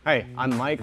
Hey, I'm Mike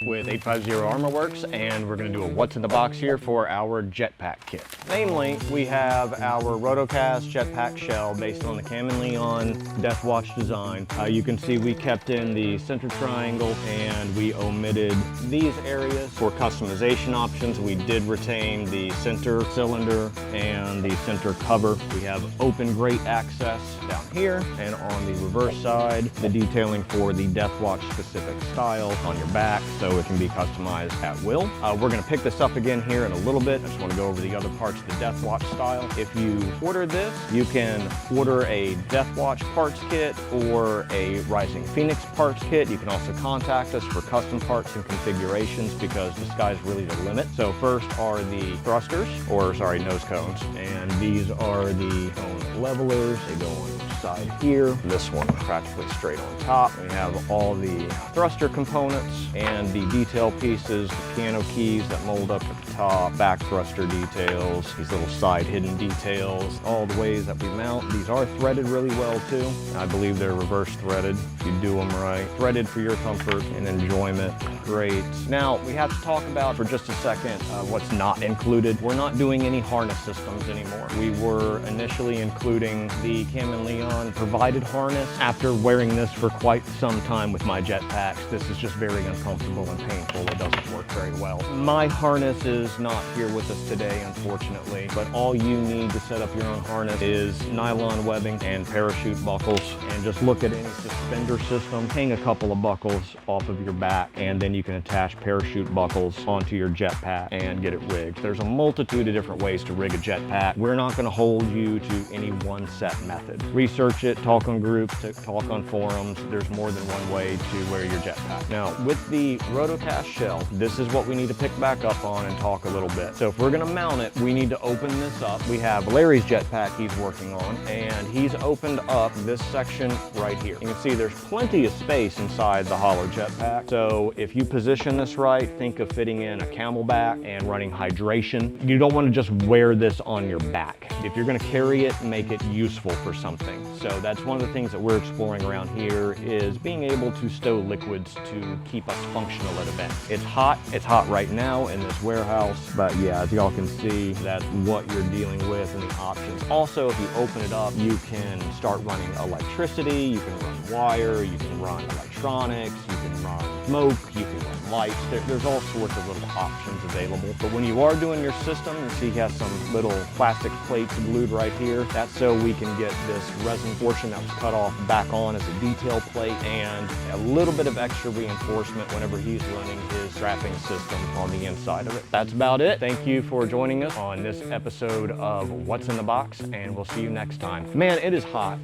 with 850 Armor Works, and we're going to do a what's in the box here for our jetpack kit. Namely, we have our Rotocast jetpack shell based on the Cam & Leon Death Watch design. You can see we kept in the center triangle and we omitted these areas for customization options. We did retain the center cylinder and the center cover. We have open grate access down here, and on the reverse side, the detailing for the Death Watch specific style on your back, so it can be customized at will. We're going to pick this up again here in a little bit. I just want to go over the other parts of the Death Watch style. If you order this, you can order a Death Watch parts kit or a Rising Phoenix parts kit. You can also contact us for custom parts and configurations because the sky's really the limit. So first are the thrusters, or sorry, nose cones, and these are the cone levelers. They go on the side here. This one practically straight on top. We have all the thruster components and the detail pieces, the piano keys that mold up at the top, back thruster details, these little side hidden details, all the ways that we mount. These are threaded really well too. I believe they're reverse threaded if you do them right. Threaded for your comfort and enjoyment. Great. Now we have to talk about for just a second what's not included. We're not doing any harness systems anymore. We were initially including the Cam & Leon provided harness. After wearing this for quite some time with my jetpacks, this is just very uncomfortable and painful. It doesn't work very well. My harness is not here with us today, unfortunately, but all you need to set up your own harness is nylon webbing and parachute buckles, and just look at any suspender system, hang a couple of buckles off of your back, and then you can attach parachute buckles onto your jetpack and get it rigged. There's a multitude of different ways to rig a jetpack. We're not going to hold you to any one set method. Research it, talk on groups, talk on forums. There's more than one way to wear your jetpack. Now, with the Rotocast shell, this is what we need to pick back up on and talk a little bit. So if we're going to mount it, we need to open this up. We have Larry's jetpack he's working on, and he's opened up this section right here. You can see there's plenty of space inside the hollow jetpack. So if you position this right, think of fitting in a camelback and running hydration. You don't want to just wear this on your back. If you're going to carry it, make it useful for something. So that's one of the things that we're exploring around here, is being able to stow liquids to keep us functional at events. It's hot right now in this warehouse, but yeah, as y'all can see, that's what you're dealing with and the options. Also, if you open it up, you can start running electricity, you can run wire, you can run electronics, you can run smoke, you can run lights. There's all sorts of little options available. But when you are doing your system, you see he has some little plastic plates glued right here. That's so we can get this resin portion that was cut off back on as a detail plate, and a little bit of extra reinforcement whenever he's running his strapping system on the inside of it. That's about it. Thank you for joining us on this episode of What's in the Box, and we'll see you next time. Man, it is hot.